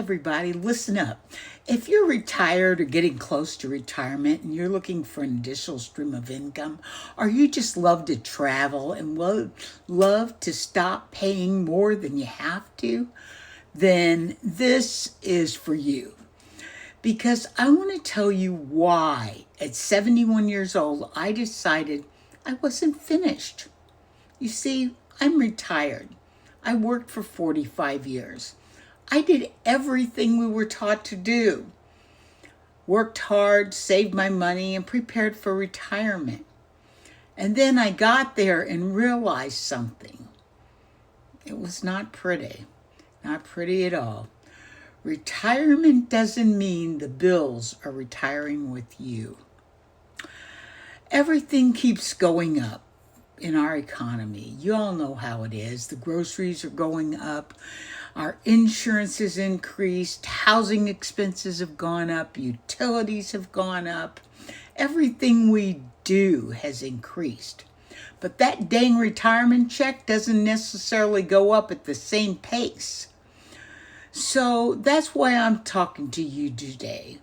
everybody, listen up. If you're retired or getting close to retirement and you're looking for an additional stream of income, or you just love to travel and love to stop paying more than you have to, then this is for you. Because I want to tell you why at 71 years old, I decided I wasn't finished. You see, I'm retired. I worked for 45 years. I did everything we were taught to do. Worked hard, saved my money, and prepared for retirement. And then I got there and realized something. It was not pretty. Not pretty at all. Retirement doesn't mean the bills are retiring with you. Everything keeps going up in our economy. You all know how it is. The groceries are going up. Our insurance has increased. Housing expenses have gone up. Utilities have gone up. Everything we do has increased. But that dang retirement check doesn't necessarily go up at the same pace. So that's why I'm talking to you today.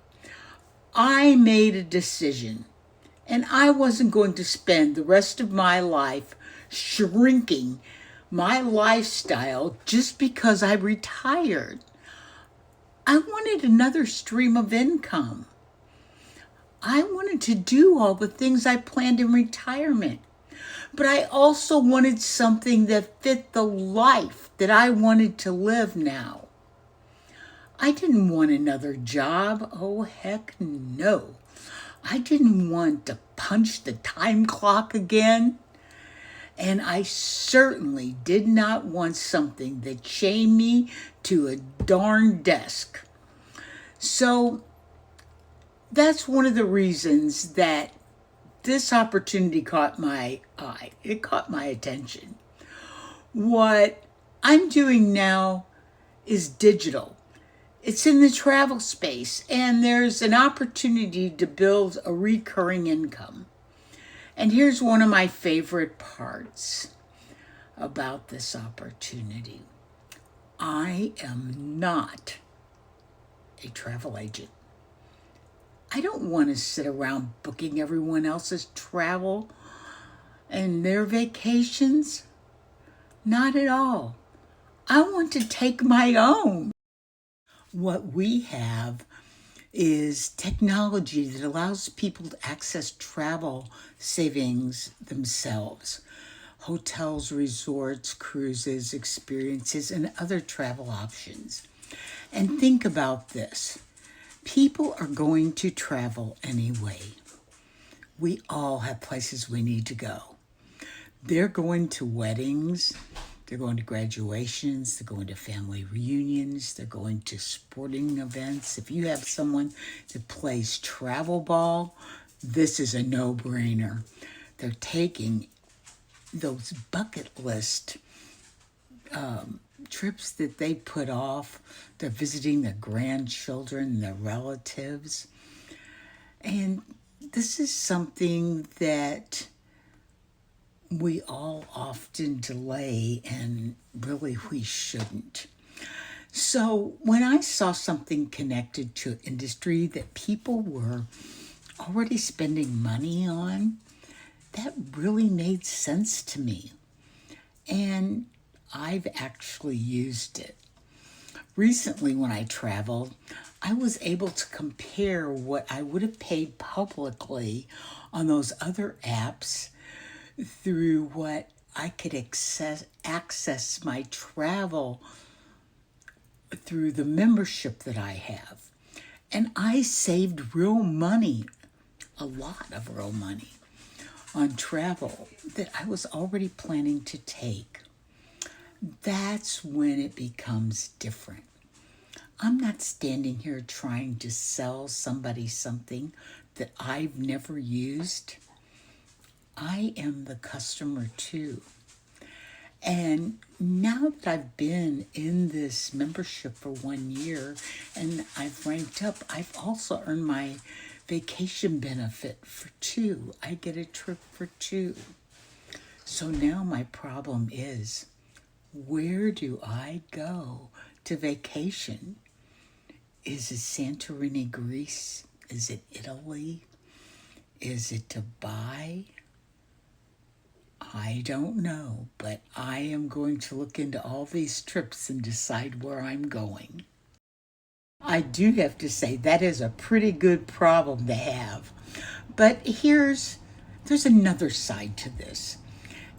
I made a decision, and I wasn't going to spend the rest of my life shrinking my lifestyle just because I retired. I wanted another stream of income. I wanted to do all the things I planned in retirement. But I also wanted something that fit the life that I wanted to live now. I didn't want another job. Oh, heck no. I didn't want to punch the time clock again. And I certainly did not want something that chained me to a darn desk. So that's one of the reasons that this opportunity caught my eye. It caught my attention. What I'm doing now is digital. It's in the travel space, and there's an opportunity to build a recurring income. And here's one of my favorite parts about this opportunity. I am not a travel agent. I don't want to sit around booking everyone else's travel and their vacations. Not at all. I want to take my own. What we have is technology that allows people to access travel savings themselves. Hotels, resorts, cruises, experiences, and other travel options. And think about this. People are going to travel anyway. We all have places we need to go. They're going to weddings. They're going to graduations, they're going to family reunions, they're going to sporting events. If you have someone that plays travel ball, this is a no-brainer. They're taking those bucket list trips that they put off. They're visiting their grandchildren, their relatives. And this is something that we all often delay, and really we shouldn't. So when I saw something connected to an industry that people were already spending money on, that really made sense to me. And I've actually used it. Recently when I traveled, I was able to compare what I would have paid publicly on those other apps through what I could access my travel through the membership that I have. And I saved real money, a lot of real money, on travel that I was already planning to take. That's when it becomes different. I'm not standing here trying to sell somebody something that I've never used. I am the customer too. And now that I've been in this membership for 1 year and I've ranked up, I've also earned my vacation benefit for 2. I get a trip for 2. So now my problem is, where do I go to vacation? Is it Santorini, Greece? Is it Italy? Is it Dubai? I don't know, but I am going to look into all these trips and decide where I'm going. I do have to say that is a pretty good problem to have. But there's another side to this.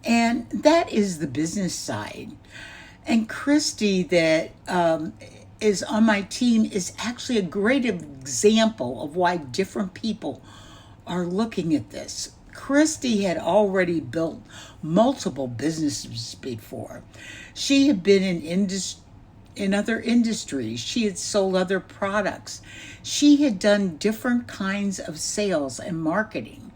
And that is the business side. And Christy, that is on my team, is actually a great example of why different people are looking at this. Christy had already built multiple businesses before. She had been in other industries. She had sold other products. She had done different kinds of sales and marketing.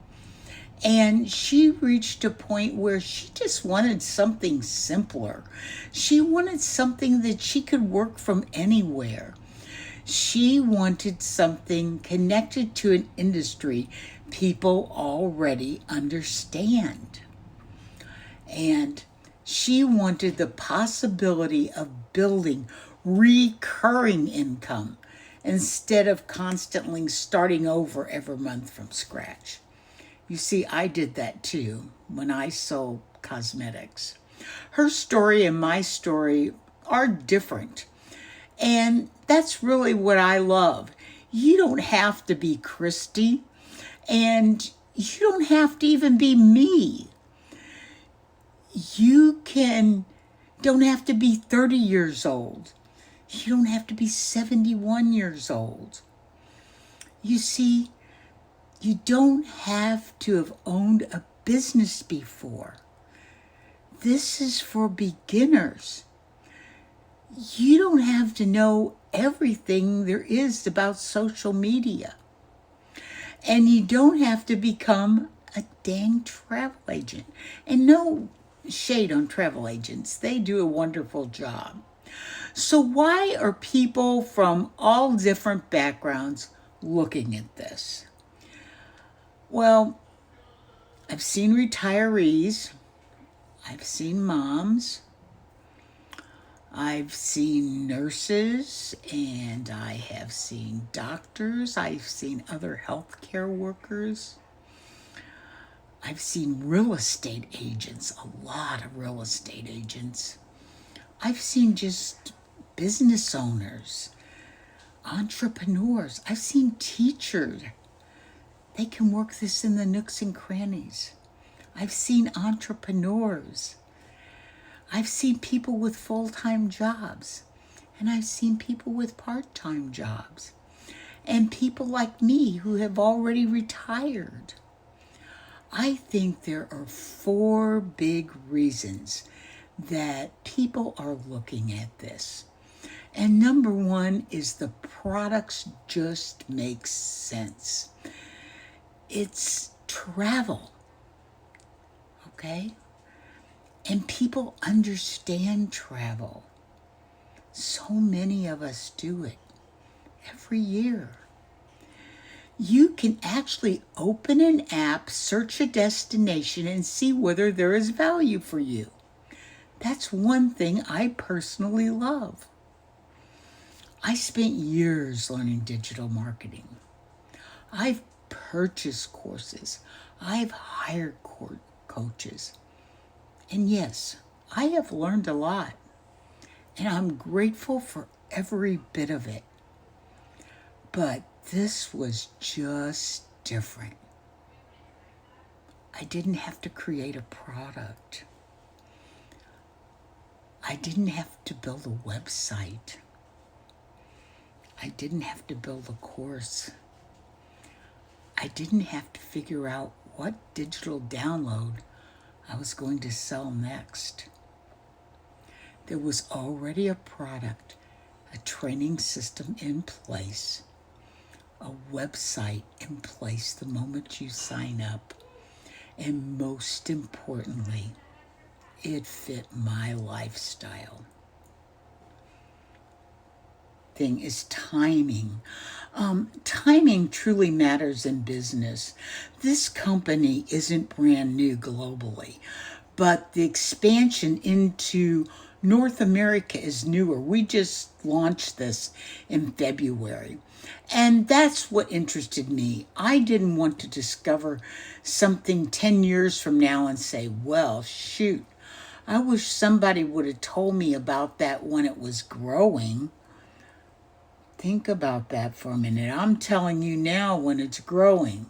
And she reached a point where she just wanted something simpler. She wanted something that she could work from anywhere. She wanted something connected to an industry people already understand. And she wanted the possibility of building recurring income instead of constantly starting over every month from scratch. You see, I did that too when I sold cosmetics. Her story and my story are different. And that's really what I love. You don't have to be Christy, and you don't have to even be me. Don't have to be 30 years old. You don't have to be 71 years old. You see, you don't have to have owned a business before. This is for beginners. You don't have to know everything there is about social media. And you don't have to become a dang travel agent. And no shade on travel agents. They do a wonderful job. So why are people from all different backgrounds looking at this? Well, I've seen retirees. I've seen moms. I've seen nurses, and I have seen doctors. I've seen other healthcare workers. I've seen real estate agents, a lot of real estate agents. I've seen just business owners, entrepreneurs. I've seen teachers. They can work this in the nooks and crannies. I've seen entrepreneurs. I've seen people with full-time jobs, and I've seen people with part-time jobs, and people like me who have already retired. I think there are 4 big reasons that people are looking at this. And number 1 is the products just make sense. It's travel, okay? And people understand travel. So many of us do it every year. You can actually open an app, search a destination, and see whether there is value for you. That's one thing I personally love. I spent years learning digital marketing. I've purchased courses. I've hired coaches. And yes, I have learned a lot, and I'm grateful for every bit of it. But this was just different. I didn't have to create a product. I didn't have to build a website. I didn't have to build a course. I didn't have to figure out what digital download I was going to sell next. There was already a product, a training system in place, a website in place the moment you sign up, and most importantly, it fit my lifestyle. Thing is timing. Timing truly matters in business. This company isn't brand new globally, but the expansion into North America is newer. We just launched this in February. And that's what interested me. I didn't want to discover something 10 years from now and say, well, shoot, I wish somebody would have told me about that when it was growing. Think about that for a minute. I'm telling you now when it's growing.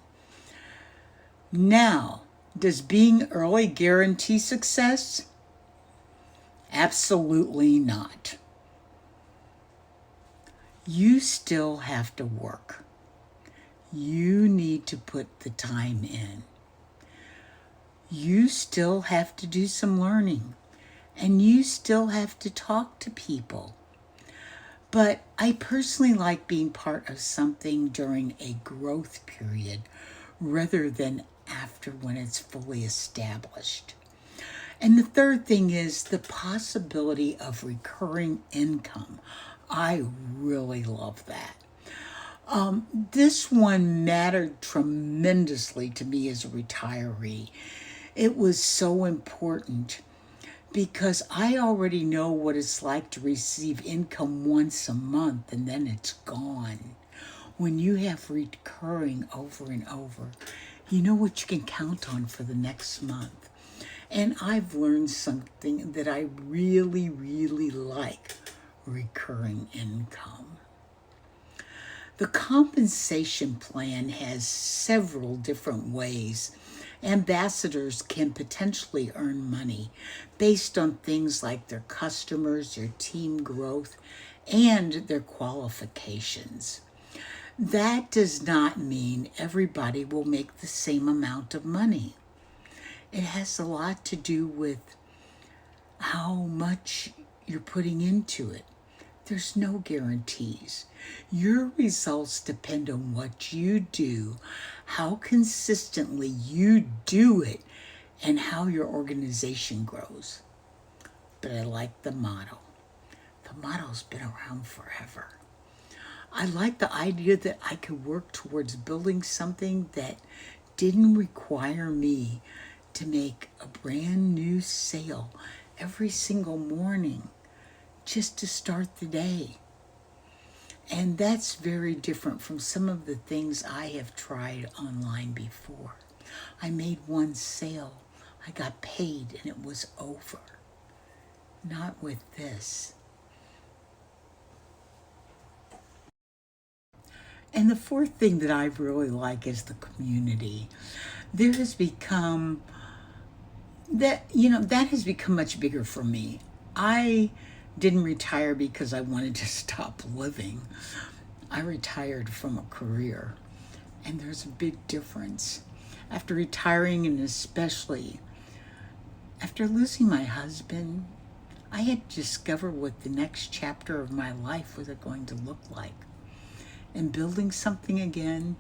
Now, does being early guarantee success? Absolutely not. You still have to work. You need to put the time in. You still have to do some learning, and you still have to talk to people. But I personally like being part of something during a growth period rather than after when it's fully established. And the third thing is the possibility of recurring income. I really love that. This one mattered tremendously to me as a retiree. It was so important because I already know what it's like to receive income once a month and then it's gone. When you have recurring over and over, you know what you can count on for the next month. And I've learned something that I really, really like: recurring income. The compensation plan has several different ways ambassadors can potentially earn money based on things like their customers, their team growth, and their qualifications. That does not mean everybody will make the same amount of money. It has a lot to do with how much you're putting into it. There's no guarantees. Your results depend on what you do, how consistently you do it, and how your organization grows. But I like the motto. The motto's been around forever. I like the idea that I could work towards building something that didn't require me to make a brand new sale every single morning just to start the day. And that's very different from some of the things I have tried online before. I made one sale, I got paid, and it was over. Not with this. And the fourth thing that I really like is the community. There has become that has become much bigger for me. I didn't retire because I wanted to stop living. I retired from a career, and there's a big difference. After retiring, and especially after losing my husband, I had to discover what the next chapter of my life was going to look like. And building something again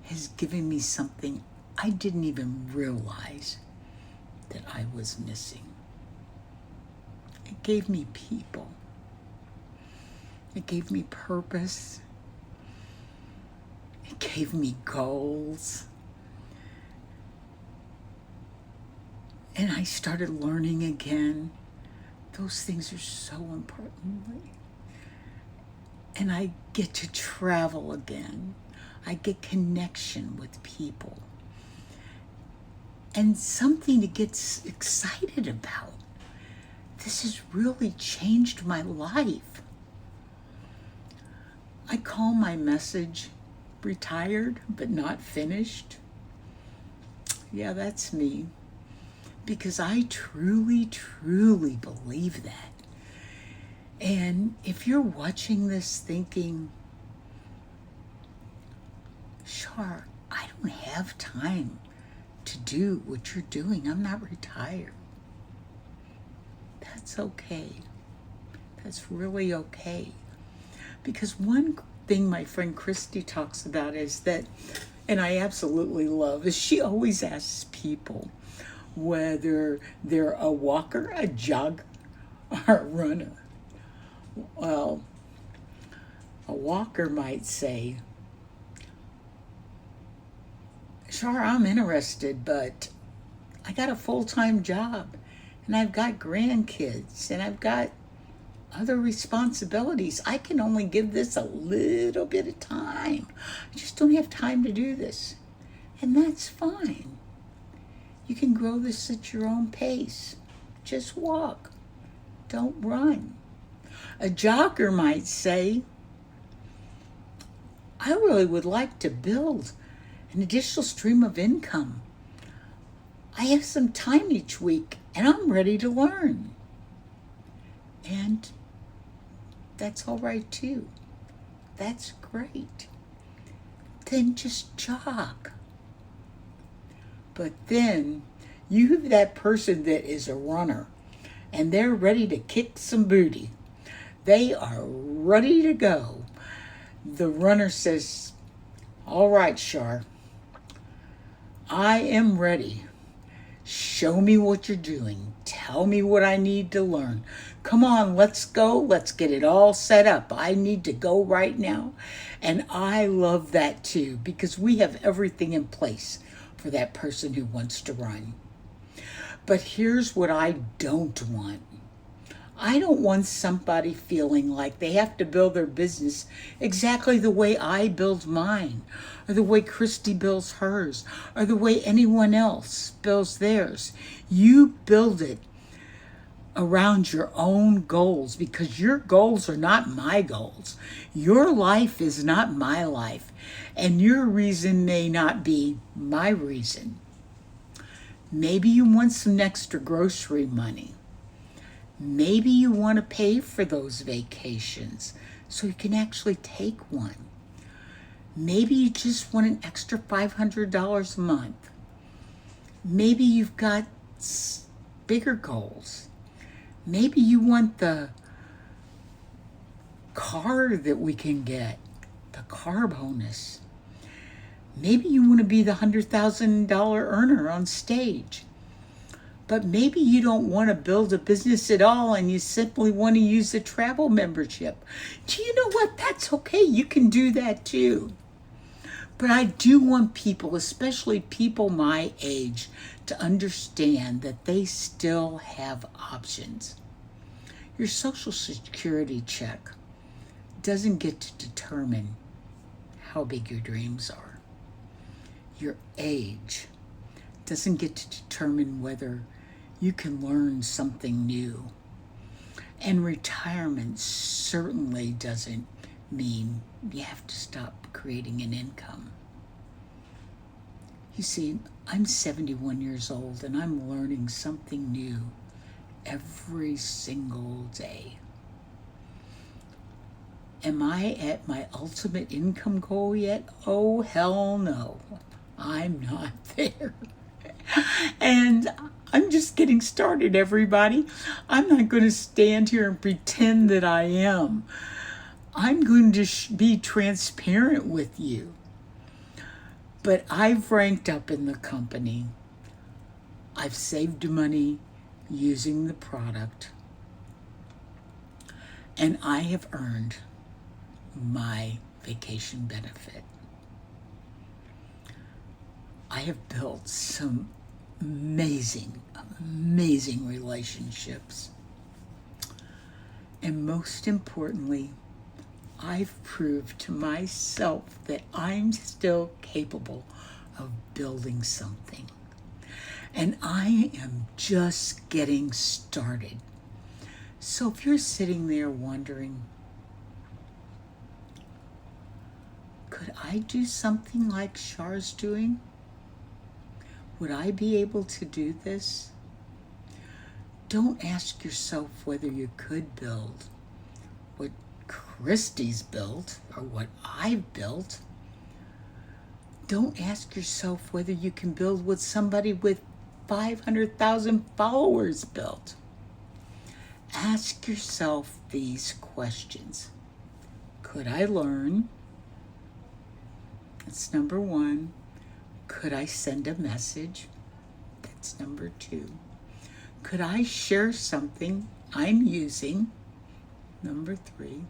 has given me something I didn't even realize that I was missing. It gave me people. It gave me purpose. It gave me goals. And I started learning again. Those things are so important. And I get to travel again. I get connection with people. And something to get excited about. This has really changed my life. I call my message retired but not finished. Yeah, that's me. Because I truly, truly believe that. And if you're watching this thinking, sure, I don't have time to do what you're doing. I'm not retired. That's okay. That's really okay. Because one thing my friend Christy talks about is that, and I absolutely love, is she always asks people whether they're a walker, a jogger, or a runner. Well, a walker might say, sure, I'm interested, but I got a full-time job and I've got grandkids, and I've got other responsibilities. I can only give this a little bit of time. I just don't have time to do this. And that's fine. You can grow this at your own pace. Just walk. Don't run. A jogger might say, I really would like to build an additional stream of income. I have some time each week and I'm ready to learn. And that's all right too. That's great. Then just jog. But then you have that person that is a runner and they're ready to kick some booty. They are ready to go. The runner says, all right, Shar, I am ready. Show me what you're doing. Tell me what I need to learn. Come on, let's go. Let's get it all set up. I need to go right now. And I love that too, because we have everything in place for that person who wants to run. But here's what I don't want. I don't want somebody feeling like they have to build their business exactly the way I build mine, or the way Christy builds hers, or the way anyone else builds theirs. You build it around your own goals, because your goals are not my goals. Your life is not my life, and your reason may not be my reason. Maybe you want some extra grocery money. Maybe you want to pay for those vacations so you can actually take one. Maybe you just want an extra $500 a month. Maybe you've got bigger goals. Maybe you want the car that we can get, the car bonus. Maybe you want to be the $100,000 earner on stage. But maybe you don't want to build a business at all and you simply want to use the travel membership. Do you know what? That's okay. You can do that too. But I do want people, especially people my age, to understand that they still have options. Your Social Security check doesn't get to determine how big your dreams are. Your age doesn't get to determine whether you can learn something new. And retirement certainly doesn't mean you have to stop creating an income. You see, I'm 71 years old and I'm learning something new every single day. Am I at my ultimate income goal yet? Oh, hell no. I'm not there. And I'm just getting started, everybody. I'm not going to stand here and pretend that I am. I'm going to be transparent with you. But I've ranked up in the company. I've saved money using the product. And I have earned my vacation benefit. I have built some amazing relationships. And most importantly, I've proved to myself that I'm still capable of building something. And I am just getting started. So if you're sitting there wondering, could I do something like Char's doing? Would I be able to do this? Don't ask yourself whether you could build what Christy's built or what I've built. Don't ask yourself whether you can build what somebody with 500,000 followers built. Ask yourself these questions. Could I learn? That's number one. Could I send a message? That's number two. Could I share something I'm using? Number three.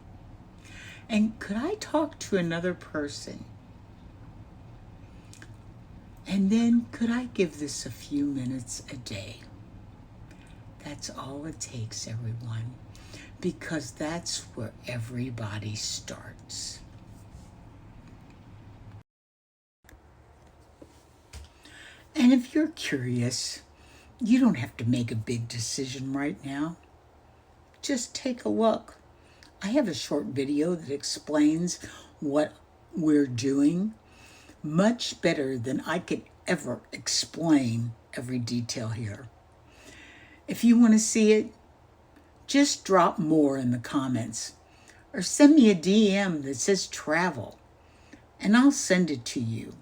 And could I talk to another person? And then could I give this a few minutes a day? That's all it takes, everyone, because that's where everybody starts. And if you're curious, you don't have to make a big decision right now. Just take a look. I have a short video that explains what we're doing much better than I could ever explain every detail here. If you want to see it, just drop more in the comments or send me a DM that says travel and I'll send it to you.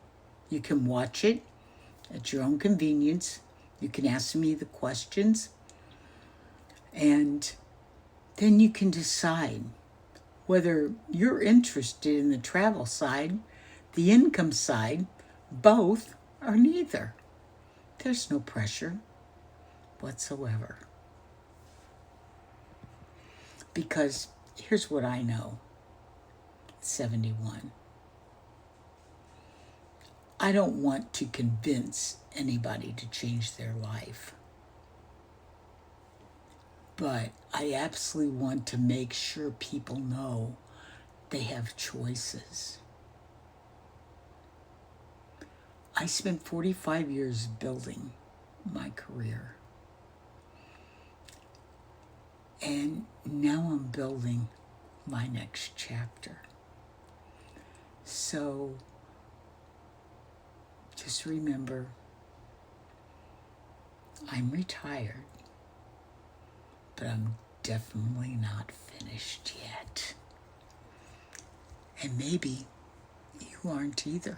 You can watch it at your own convenience. You can ask me the questions and then you can decide whether you're interested in the travel side, the income side, both, or neither. There's no pressure whatsoever. Because here's what I know, 71. I don't want to convince anybody to change their life. But I absolutely want to make sure people know they have choices. I spent 45 years building my career. And now I'm building my next chapter. So just remember, I'm retired, but I'm definitely not finished yet. And maybe you aren't either.